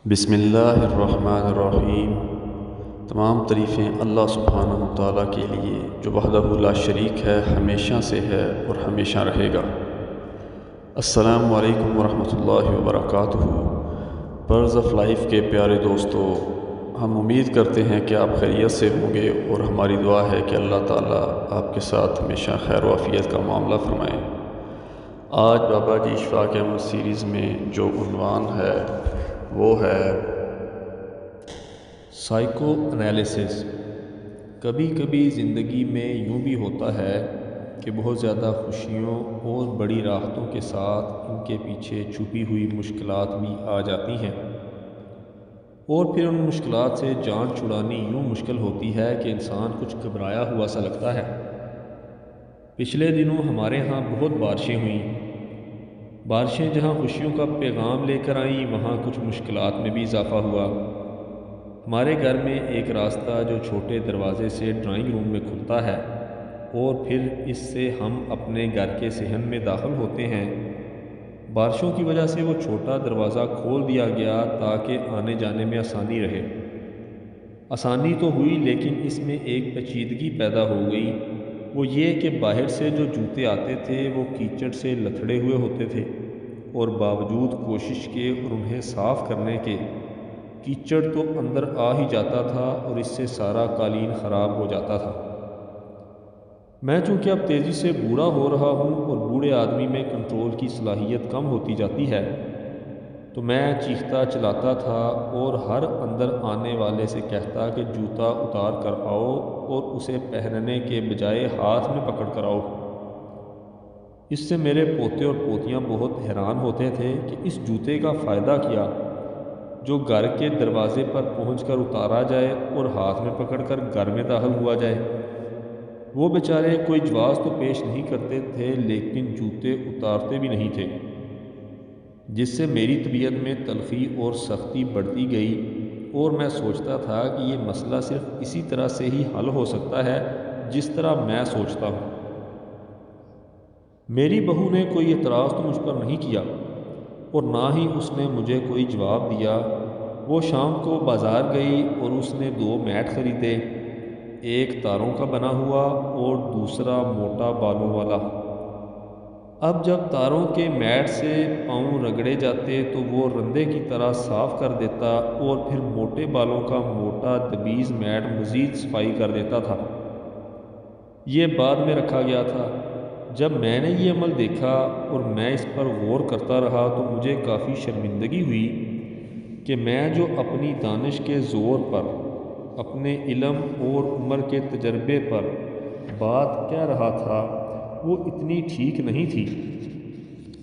بسم اللہ الرحمن الرحیم۔ تمام تعریفیں اللہ سبحانہ و تعالیٰ کے لیے جو وحدہ لا شریک ہے، ہمیشہ سے ہے اور ہمیشہ رہے گا۔ السلام علیکم ورحمۃ اللہ وبرکاتہ۔ برز آف لائف کے پیارے دوستو، ہم امید کرتے ہیں کہ آپ خیریت سے ہوں گے اور ہماری دعا ہے کہ اللہ تعالیٰ آپ کے ساتھ ہمیشہ خیر و عافیت کا معاملہ فرمائے۔ آج بابا جی شفا کے عمل سیریز میں جو عنوان ہے وہ ہے سائیکو انالیسس۔ کبھی کبھی زندگی میں یوں بھی ہوتا ہے کہ بہت زیادہ خوشیوں اور بڑی راحتوں کے ساتھ ان کے پیچھے چھپی ہوئی مشکلات بھی آ جاتی ہیں، اور پھر ان مشکلات سے جان چھڑانی یوں مشکل ہوتی ہے کہ انسان کچھ گھبرایا ہوا سا لگتا ہے۔ پچھلے دنوں ہمارے ہاں بہت بارشیں ہوئیں۔ بارشیں جہاں خوشیوں کا پیغام لے کر آئیں، وہاں کچھ مشکلات میں بھی اضافہ ہوا۔ ہمارے گھر میں ایک راستہ جو چھوٹے دروازے سے ڈرائنگ روم میں کھلتا ہے اور پھر اس سے ہم اپنے گھر کے صحن میں داخل ہوتے ہیں، بارشوں کی وجہ سے وہ چھوٹا دروازہ کھول دیا گیا تاکہ آنے جانے میں آسانی رہے۔ آسانی تو ہوئی، لیکن اس میں ایک پیچیدگی پیدا ہو گئی۔ وہ یہ کہ باہر سے جو جوتے آتے تھے وہ کیچڑ سے لتھڑے ہوئے ہوتے تھے، اور باوجود کوشش کے اور انہیں صاف کرنے کے، کیچڑ تو اندر آ ہی جاتا تھا اور اس سے سارا قالین خراب ہو جاتا تھا۔ میں چونکہ اب تیزی سے بوڑھا ہو رہا ہوں اور بوڑھے آدمی میں کنٹرول کی صلاحیت کم ہوتی جاتی ہے، تو میں چیختا چلاتا تھا اور ہر اندر آنے والے سے کہتا کہ جوتا اتار کر آؤ اور اسے پہننے کے بجائے ہاتھ میں پکڑ کر آؤ۔ اس سے میرے پوتے اور پوتیاں بہت حیران ہوتے تھے کہ اس جوتے کا فائدہ کیا جو گھر کے دروازے پر پہنچ کر اتارا جائے اور ہاتھ میں پکڑ کر گھر میں داخل ہوا جائے۔ وہ بیچارے کوئی جواز تو پیش نہیں کرتے تھے، لیکن جوتے اتارتے بھی نہیں تھے، جس سے میری طبیعت میں تلخی اور سختی بڑھتی گئی، اور میں سوچتا تھا کہ یہ مسئلہ صرف اسی طرح سے ہی حل ہو سکتا ہے جس طرح میں سوچتا ہوں۔ میری بہو نے کوئی اعتراض تو مجھ پر نہیں کیا، اور نہ ہی اس نے مجھے کوئی جواب دیا۔ وہ شام کو بازار گئی اور اس نے 2 میٹ خریدے، ایک تاروں کا بنا ہوا اور دوسرا موٹا بالوں والا۔ اب جب تاروں کے میٹ سے پاؤں رگڑے جاتے تو وہ رندے کی طرح صاف کر دیتا، اور پھر موٹے بالوں کا موٹا دبیز میٹ مزید صفائی کر دیتا تھا۔ یہ بعد میں رکھا گیا تھا۔ جب میں نے یہ عمل دیکھا اور میں اس پر غور کرتا رہا تو مجھے کافی شرمندگی ہوئی کہ میں جو اپنی دانش کے زور پر، اپنے علم اور عمر کے تجربے پر بات کہہ رہا تھا وہ اتنی ٹھیک نہیں تھی،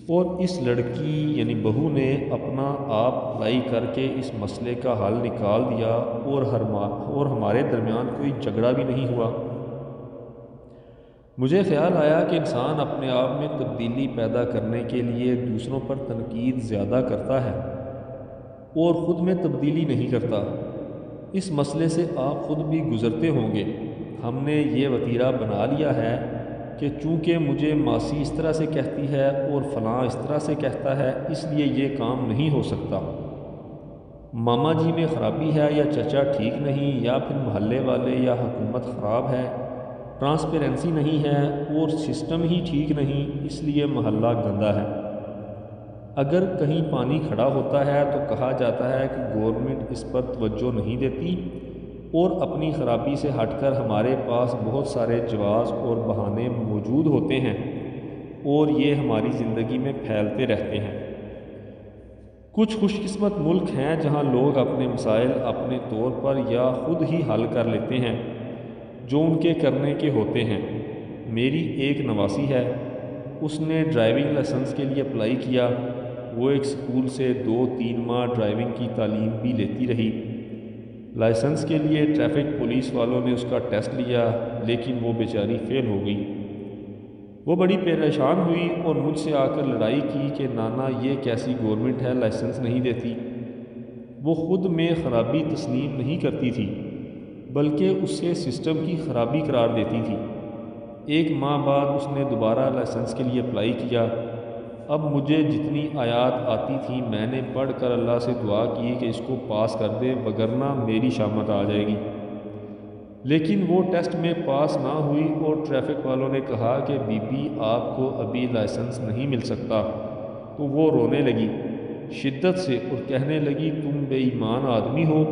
اور اس لڑکی یعنی بہو نے اپنا آپ اپلائی کر کے اس مسئلے کا حل نکال دیا، اور ہمارے درمیان کوئی جھگڑا بھی نہیں ہوا۔ مجھے خیال آیا کہ انسان اپنے آپ میں تبدیلی پیدا کرنے کے لیے دوسروں پر تنقید زیادہ کرتا ہے اور خود میں تبدیلی نہیں کرتا۔ اس مسئلے سے آپ خود بھی گزرتے ہوں گے۔ ہم نے یہ وتیرہ بنا لیا ہے کہ چونکہ مجھے ماسی اس طرح سے کہتی ہے اور فلاں اس طرح سے کہتا ہے، اس لیے یہ کام نہیں ہو سکتا۔ ماما جی میں خرابی ہے، یا چچا ٹھیک نہیں، یا پھر محلے والے یا حکومت خراب ہے، ٹرانسپیرنسی نہیں ہے اور سسٹم ہی ٹھیک نہیں، اس لیے محلہ گندا ہے۔ اگر کہیں پانی کھڑا ہوتا ہے تو کہا جاتا ہے کہ گورنمنٹ اس پر توجہ نہیں دیتی، اور اپنی خرابی سے ہٹ کر ہمارے پاس بہت سارے جواز اور بہانے موجود ہوتے ہیں، اور یہ ہماری زندگی میں پھیلتے رہتے ہیں۔ کچھ خوش قسمت ملک ہیں جہاں لوگ اپنے مسائل اپنے طور پر یا خود ہی حل کر لیتے ہیں جو ان کے کرنے کے ہوتے ہیں۔ میری ایک نواسی ہے، اس نے ڈرائیونگ لائسنس کے لیے اپلائی کیا۔ وہ ایک اسکول سے 2-3 ماہ ڈرائیونگ کی تعلیم بھی لیتی رہی۔ لائسنس کے لیے ٹریفک پولیس والوں نے اس کا ٹیسٹ لیا، لیکن وہ بیچاری فیل ہو گئی۔ وہ بڑی پریشان ہوئی اور مجھ سے آ کر لڑائی کی کہ نانا یہ کیسی گورنمنٹ ہے، لائسنس نہیں دیتی۔ وہ خود میں خرابی تسلیم نہیں کرتی تھی، بلکہ اسے سسٹم کی خرابی قرار دیتی تھی۔ 1 ماہ بعد اس نے دوبارہ لائسنس کے لیے اپلائی کیا۔ اب مجھے جتنی آیات آتی تھیں میں نے پڑھ کر اللہ سے دعا کی کہ اس کو پاس کر دے وگرنہ میری شامت آ جائے گی، لیکن وہ ٹیسٹ میں پاس نہ ہوئی اور ٹریفک والوں نے کہا کہ بی بی آپ کو ابھی لائسنس نہیں مل سکتا، تو وہ رونے لگی شدت سے اور کہنے لگی تم بے ایمان آدمی ہو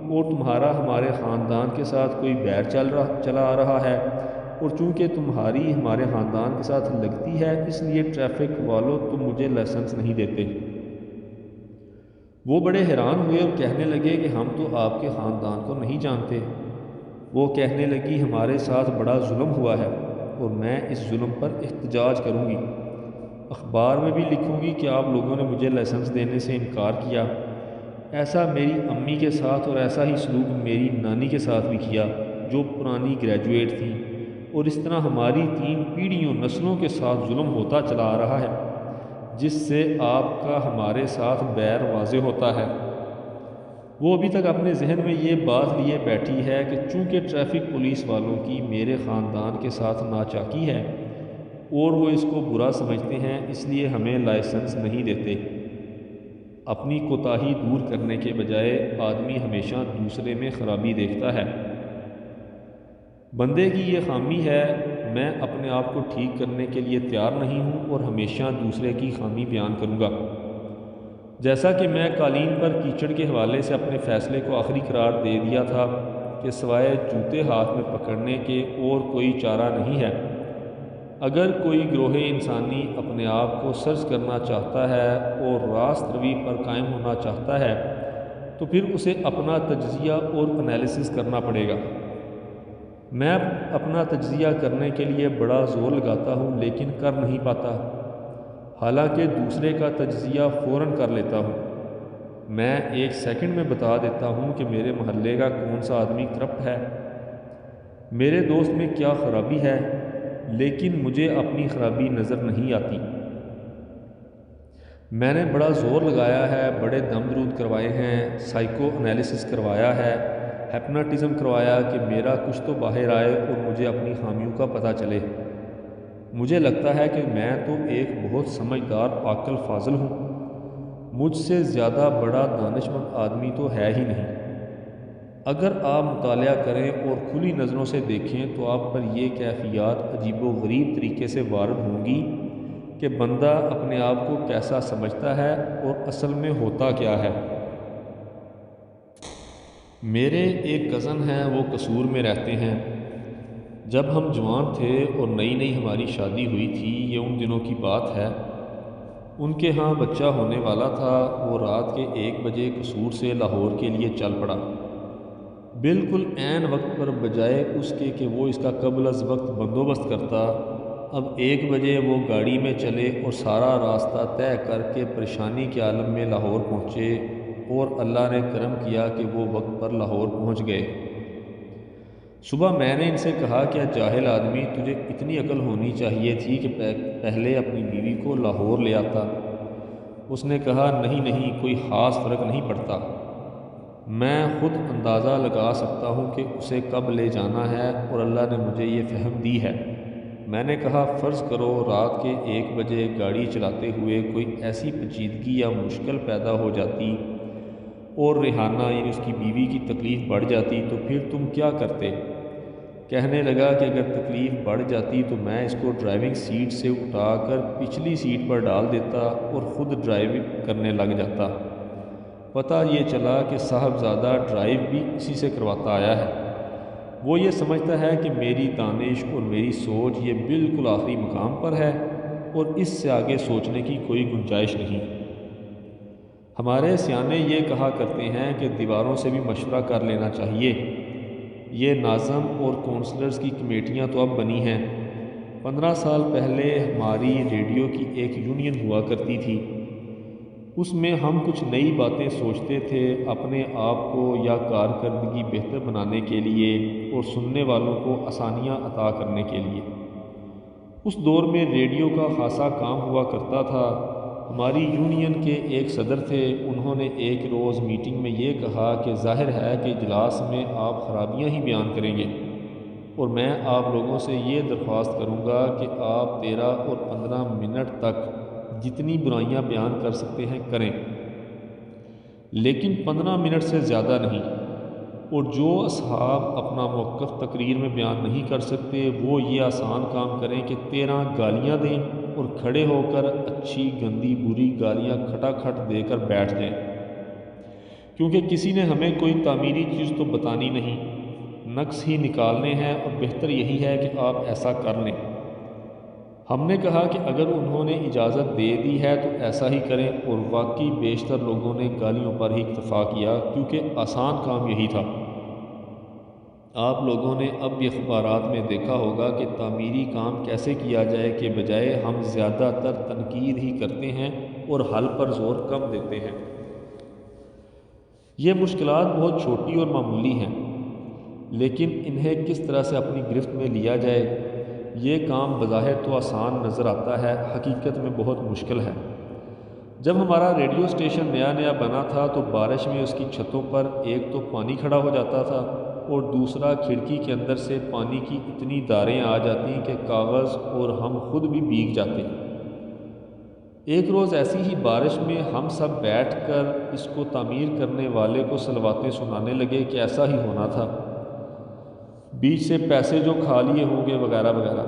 اور تمہارا ہمارے خاندان کے ساتھ کوئی بیر چلا آ رہا ہے، اور چونکہ تمہاری ہمارے خاندان کے ساتھ لگتی ہے اس لیے ٹریفک والوں تم مجھے لائسنس نہیں دیتے۔ وہ بڑے حیران ہوئے اور کہنے لگے کہ ہم تو آپ کے خاندان کو نہیں جانتے۔ وہ کہنے لگی ہمارے ساتھ بڑا ظلم ہوا ہے اور میں اس ظلم پر احتجاج کروں گی، اخبار میں بھی لکھوں گی کہ آپ لوگوں نے مجھے لائسنس دینے سے انکار کیا۔ ایسا میری امی کے ساتھ اور ایسا ہی سلوک میری نانی کے ساتھ بھی کیا جو پرانی گریجویٹ تھیں، اور اس طرح ہماری 3 پیڑھیوں نسلوں کے ساتھ ظلم ہوتا چلا آ رہا ہے، جس سے آپ کا ہمارے ساتھ بیر واضح ہوتا ہے۔ وہ ابھی تک اپنے ذہن میں یہ بات لیے بیٹھی ہے کہ چونکہ ٹریفک پولیس والوں کی میرے خاندان کے ساتھ ناچاکی ہے اور وہ اس کو برا سمجھتے ہیں اس لیے ہمیں لائسنس نہیں دیتے۔ اپنی کوتاہی دور کرنے کے بجائے آدمی ہمیشہ دوسرے میں خرابی دیکھتا ہے۔ بندے کی یہ خامی ہے، میں اپنے آپ کو ٹھیک کرنے کے لیے تیار نہیں ہوں اور ہمیشہ دوسرے کی خامی بیان کروں گا۔ جیسا کہ میں قالین پر کیچڑ کے حوالے سے اپنے فیصلے کو آخری قرار دے دیا تھا کہ سوائے جوتے ہاتھ میں پکڑنے کے اور کوئی چارہ نہیں ہے۔ اگر کوئی گروہ انسانی اپنے آپ کو سرچ کرنا چاہتا ہے اور راست روی پر قائم ہونا چاہتا ہے تو پھر اسے اپنا تجزیہ اور انالیسس کرنا پڑے گا۔ میں اپنا تجزیہ کرنے کے لیے بڑا زور لگاتا ہوں لیکن کر نہیں پاتا، حالانکہ دوسرے کا تجزیہ فوراً کر لیتا ہوں۔ میں 1 سیکنڈ میں بتا دیتا ہوں کہ میرے محلے کا کون سا آدمی کرپٹ ہے، میرے دوست میں کیا خرابی ہے، لیکن مجھے اپنی خرابی نظر نہیں آتی۔ میں نے بڑا زور لگایا ہے، بڑے دم درود کروائے ہیں، سائیکو انالیسس کروایا ہے، ہپناٹزم کروایا کہ میرا کچھ تو باہر آئے اور مجھے اپنی خامیوں کا پتہ چلے۔ مجھے لگتا ہے کہ میں تو ایک بہت سمجھدار عاقل فاضل ہوں، مجھ سے زیادہ بڑا دانش مند آدمی تو ہے ہی نہیں۔ اگر آپ مطالعہ کریں اور کھلی نظروں سے دیکھیں تو آپ پر یہ کیفیات عجیب و غریب طریقے سے وارد ہوں گی کہ بندہ اپنے آپ کو کیسا سمجھتا ہے اور اصل میں ہوتا کیا ہے۔ میرے ایک کزن ہیں، وہ قصور میں رہتے ہیں۔ جب ہم جوان تھے اور نئی نئی ہماری شادی ہوئی تھی، یہ ان دنوں کی بات ہے، ان کے ہاں بچہ ہونے والا تھا۔ وہ رات کے 1 بجے قصور سے لاہور کے لیے چل پڑا، بالکل عین وقت پر، بجائے اس کے کہ وہ اس کا قبل از وقت بندوبست کرتا۔ اب 1 بجے وہ گاڑی میں چلے اور سارا راستہ طے کر کے پریشانی کے عالم میں لاہور پہنچے، اور اللہ نے کرم کیا کہ وہ وقت پر لاہور پہنچ گئے۔ صبح میں نے ان سے کہا کیا جاہل آدمی، تجھے اتنی عقل ہونی چاہیے تھی کہ پہلے اپنی بیوی کو لاہور لے آتا۔ اس نے کہا نہیں کوئی خاص فرق نہیں پڑتا، میں خود اندازہ لگا سکتا ہوں کہ اسے کب لے جانا ہے اور اللہ نے مجھے یہ فہم دی ہے۔ میں نے کہا فرض کرو رات کے 1 بجے گاڑی چلاتے ہوئے کوئی ایسی پیچیدگی یا مشکل پیدا ہو جاتی اور ریحانہ یعنی اس کی بیوی کی تکلیف بڑھ جاتی تو پھر تم کیا کرتے؟ کہنے لگا کہ اگر تکلیف بڑھ جاتی تو میں اس کو ڈرائیونگ سیٹ سے اٹھا کر پچھلی سیٹ پر ڈال دیتا اور خود ڈرائیو کرنے لگ جاتا۔ پتہ یہ چلا کہ صاحبزادہ ڈرائیو بھی اسی سے کرواتا آیا ہے۔ وہ یہ سمجھتا ہے کہ میری دانش اور میری سوچ یہ بالکل آخری مقام پر ہے اور اس سے آگے سوچنے کی کوئی گنجائش نہیں۔ ہمارے سیانے یہ کہا کرتے ہیں کہ دیواروں سے بھی مشورہ کر لینا چاہیے۔ یہ ناظم اور کونسلرز کی کمیٹیاں تو اب بنی ہیں، 15 سال پہلے ہماری ریڈیو کی ایک یونین ہوا کرتی تھی، اس میں ہم کچھ نئی باتیں سوچتے تھے اپنے آپ کو یا کارکردگی بہتر بنانے کے لیے اور سننے والوں کو آسانیاں عطا کرنے کے لیے۔ اس دور میں ریڈیو کا خاصا کام ہوا کرتا تھا۔ ہماری یونین کے ایک صدر تھے، انہوں نے ایک روز میٹنگ میں یہ کہا کہ ظاہر ہے کہ اجلاس میں آپ خرابیاں ہی بیان کریں گے، اور میں آپ لوگوں سے یہ درخواست کروں گا کہ آپ 13 اور 15 منٹ تک جتنی برائیاں بیان کر سکتے ہیں کریں، لیکن 15 منٹ سے زیادہ نہیں۔ اور جو اصحاب اپنا موقف تقریر میں بیان نہیں کر سکتے وہ یہ آسان کام کریں کہ 13 گالیاں دیں اور کھڑے ہو کر اچھی گندی بری گالیاں کھٹا کھٹ دے کر بیٹھ جائیں، کیونکہ کسی نے ہمیں کوئی تعمیری چیز تو بتانی نہیں، نقص ہی نکالنے ہیں، اور بہتر یہی ہے کہ آپ ایسا کر لیں۔ ہم نے کہا کہ اگر انہوں نے اجازت دے دی ہے تو ایسا ہی کریں، اور واقعی بیشتر لوگوں نے گالیوں پر ہی اکتفا کیا، کیونکہ آسان کام یہی تھا۔ آپ لوگوں نے اب بھی اخبارات میں دیکھا ہوگا کہ تعمیری کام کیسے کیا جائے کے بجائے ہم زیادہ تر تنقید ہی کرتے ہیں اور حل پر زور کم دیتے ہیں۔ یہ مشکلات بہت چھوٹی اور معمولی ہیں، لیکن انہیں کس طرح سے اپنی گرفت میں لیا جائے، یہ کام بظاہر تو آسان نظر آتا ہے، حقیقت میں بہت مشکل ہے۔ جب ہمارا ریڈیو اسٹیشن نیا نیا بنا تھا تو بارش میں اس کی چھتوں پر ایک تو پانی کھڑا ہو جاتا تھا، اور دوسرا کھڑکی کے اندر سے پانی کی اتنی داریں آ جاتی کہ کاغذ اور ہم خود بھی بھیگ جاتے۔ ایک روز ایسی ہی بارش میں ہم سب بیٹھ کر اس کو تعمیر کرنے والے کو صلواتیں سنانے لگے کہ ایسا ہی ہونا تھا، بیچ سے پیسے جو کھا لیے ہوں گے وغیرہ وغیرہ۔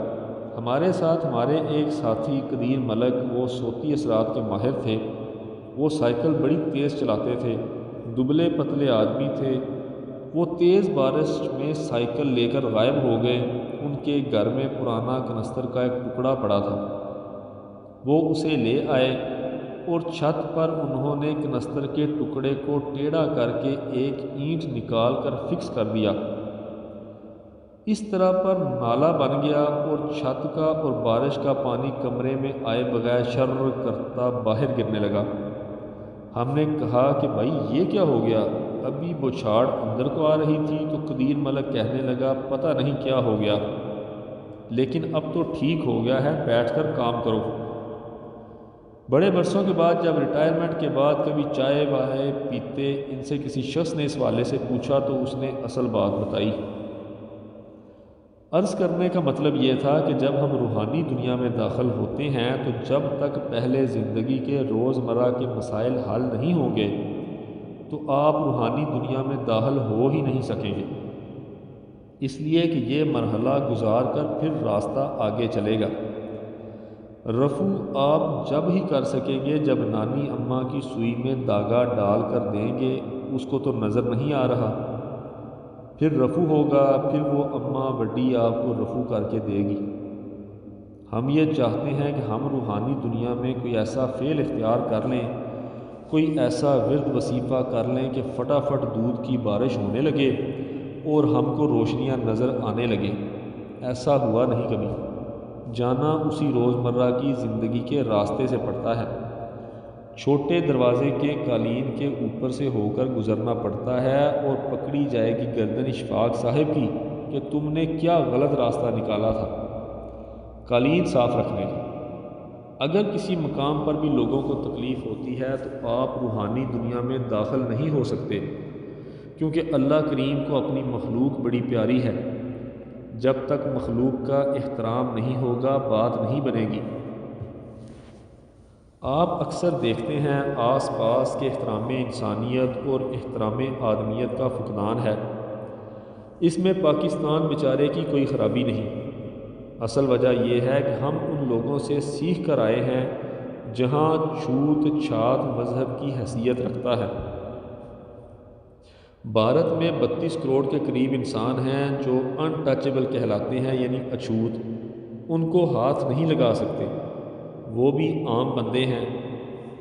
ہمارے ساتھ ہمارے ایک ساتھی قدیر ملک، وہ صوتی اثرات کے ماہر تھے، وہ سائیکل بڑی تیز چلاتے تھے، دبلے پتلے آدمی تھے۔ وہ تیز بارش میں سائیکل لے کر غائب ہو گئے۔ ان کے گھر میں پرانا کنستر کا ایک ٹکڑا پڑا تھا، وہ اسے لے آئے، اور چھت پر انہوں نے کنستر کے ٹکڑے کو ٹیڑھا کر کے ایک اینٹ نکال کر فکس کر دیا۔ اس طرح پر نالا بن گیا، اور چھت کا اور بارش کا پانی کمرے میں آئے بغیر شر کرتا باہر گرنے لگا۔ ہم نے کہا کہ بھائی یہ کیا ہو گیا؟ ابھی بوچھاڑ اندر کو آ رہی تھی تو قدیر ملک کہنے لگا پتہ نہیں کیا ہو گیا، لیکن اب تو ٹھیک ہو گیا ہے، بیٹھ کر کام کرو۔ بڑے برسوں کے بعد جب ریٹائرمنٹ کے بعد کبھی چائے وائے پیتے ان سے کسی شخص نے اس حوالے سے پوچھا تو اس نے اصل بات بتائی۔ عرض کرنے کا مطلب یہ تھا کہ جب ہم روحانی دنیا میں داخل ہوتے ہیں تو جب تک پہلے زندگی کے روزمرہ کے مسائل حل نہیں ہوں گے تو آپ روحانی دنیا میں داخل ہو ہی نہیں سکیں گے، اس لیے کہ یہ مرحلہ گزار کر پھر راستہ آگے چلے گا۔ رفو آپ جب ہی کر سکیں گے جب نانی اماں کی سوئی میں داغا ڈال کر دیں گے، اس کو تو نظر نہیں آ رہا، پھر رفو ہوگا، پھر وہ اماں وڈی آپ کو رفو کر کے دے گی۔ ہم یہ چاہتے ہیں کہ ہم روحانی دنیا میں کوئی ایسا فعل اختیار کر لیں، کوئی ایسا ورد وظیفہ کر لیں کہ فٹافٹ دودھ کی بارش ہونے لگے اور ہم کو روشنیاں نظر آنے لگیں۔ ایسا ہوا نہیں کبھی، جانا اسی روزمرہ کی زندگی کے راستے سے پڑتا ہے، چھوٹے دروازے کے قالین کے اوپر سے ہو کر گزرنا پڑتا ہے، اور پکڑی جائے گی گردن اشفاق صاحب کی کہ تم نے کیا غلط راستہ نکالا تھا، قالین صاف رکھنے کا۔ اگر کسی مقام پر بھی لوگوں کو تکلیف ہوتی ہے تو آپ روحانی دنیا میں داخل نہیں ہو سکتے، کیونکہ اللہ کریم کو اپنی مخلوق بڑی پیاری ہے۔ جب تک مخلوق کا احترام نہیں ہوگا بات نہیں بنے گی۔ آپ اکثر دیکھتے ہیں آس پاس کے احترام انسانیت اور احترام آدمیت کا فقدان ہے۔ اس میں پاکستان بیچارے کی کوئی خرابی نہیں، اصل وجہ یہ ہے کہ ہم ان لوگوں سے سیکھ کر آئے ہیں جہاں چھوت چھات مذہب کی حیثیت رکھتا ہے۔ بھارت میں 32 کروڑ کے قریب انسان ہیں جو ان ٹچیبل کہلاتے ہیں، یعنی اچھوت، ان کو ہاتھ نہیں لگا سکتے۔ وہ بھی عام بندے ہیں،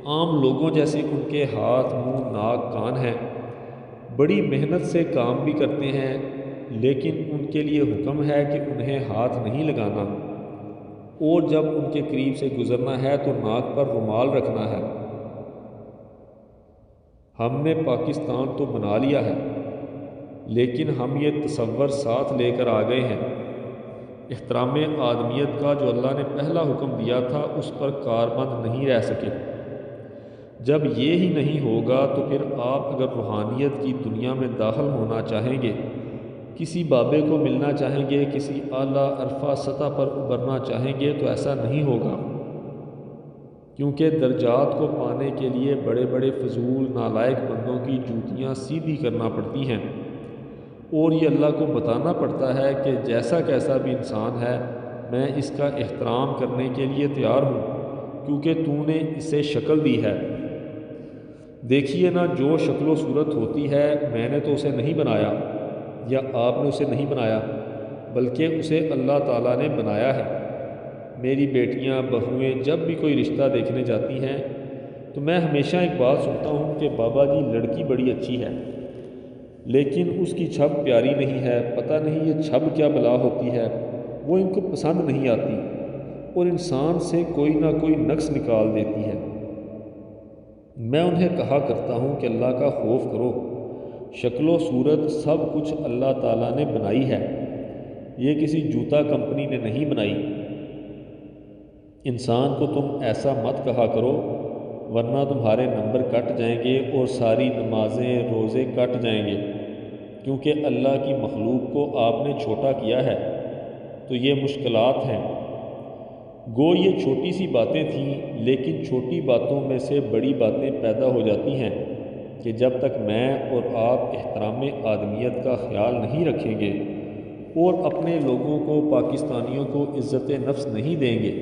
عام لوگوں جیسے ان کے ہاتھ منہ ناک کان ہیں، بڑی محنت سے کام بھی کرتے ہیں، لیکن ان کے لیے حکم ہے کہ انہیں ہاتھ نہیں لگانا، اور جب ان کے قریب سے گزرنا ہے تو ناک پر رومال رکھنا ہے۔ ہم نے پاکستان تو بنا لیا ہے، لیکن ہم یہ تصور ساتھ لے کر آ گئے ہیں۔ احترام آدمیت کا جو اللہ نے پہلا حکم دیا تھا اس پر کاربند نہیں رہ سکے۔ جب یہ ہی نہیں ہوگا تو پھر آپ اگر روحانیت کی دنیا میں داخل ہونا چاہیں گے، کسی بابے کو ملنا چاہیں گے، کسی اعلیٰ عرفہ سطح پر ابھرنا چاہیں گے تو ایسا نہیں ہوگا، کیونکہ درجات کو پانے کے لیے بڑے بڑے فضول نالائق بندوں کی جوتیاں سیدھی کرنا پڑتی ہیں، اور یہ اللہ کو بتانا پڑتا ہے کہ جیسا کیسا بھی انسان ہے میں اس کا احترام کرنے کے لیے تیار ہوں، کیونکہ تو نے اسے شکل دی ہے۔ دیکھیے نا، جو شکل و صورت ہوتی ہے میں نے تو اسے نہیں بنایا یا آپ نے اسے نہیں بنایا، بلکہ اسے اللہ تعالیٰ نے بنایا ہے۔ میری بیٹیاں بہویں جب بھی کوئی رشتہ دیکھنے جاتی ہیں تو میں ہمیشہ ایک بات سنتا ہوں کہ بابا جی لڑکی بڑی اچھی ہے، لیکن اس کی چھب پیاری نہیں ہے، پتہ نہیں یہ چھب کیا بلا ہوتی ہے، وہ ان کو پسند نہیں آتی اور انسان سے کوئی نہ کوئی نقص نکال دیتی ہے۔ میں انہیں کہا کرتا ہوں کہ اللہ کا خوف کرو، شکل و صورت سب کچھ اللہ تعالیٰ نے بنائی ہے، یہ کسی جوتا کمپنی نے نہیں بنائی۔ انسان کو تم ایسا مت کہا کرو، ورنہ تمہارے نمبر کٹ جائیں گے اور ساری نمازیں روزے کٹ جائیں گے، کیونکہ اللہ کی مخلوق کو آپ نے چھوٹا کیا ہے۔ تو یہ مشکلات ہیں، گو یہ چھوٹی سی باتیں تھیں، لیکن چھوٹی باتوں میں سے بڑی باتیں پیدا ہو جاتی ہیں کہ جب تک میں اور آپ احترام آدمیت کا خیال نہیں رکھیں گے اور اپنے لوگوں کو، پاکستانیوں کو عزت نفس نہیں دیں گے،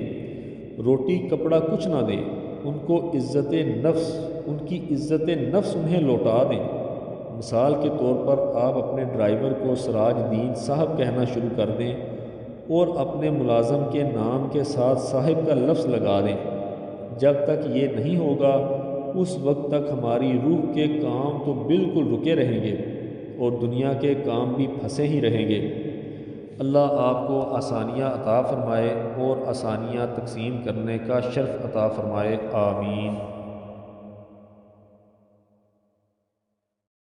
روٹی کپڑا کچھ نہ دیں، ان کو عزت نفس، ان کی عزت نفس انہیں لوٹا دیں۔ مثال کے طور پر آپ اپنے ڈرائیور کو سراج دین صاحب کہنا شروع کر دیں اور اپنے ملازم کے نام کے ساتھ صاحب کا لفظ لگا دیں۔ جب تک یہ نہیں ہوگا اس وقت تک ہماری روح کے کام تو بالکل رکے رہیں گے اور دنیا کے کام بھی پھنسے ہی رہیں گے۔ اللہ آپ کو آسانیاں عطا فرمائے اور آسانیاں تقسیم کرنے کا شرف عطا فرمائے، آمین۔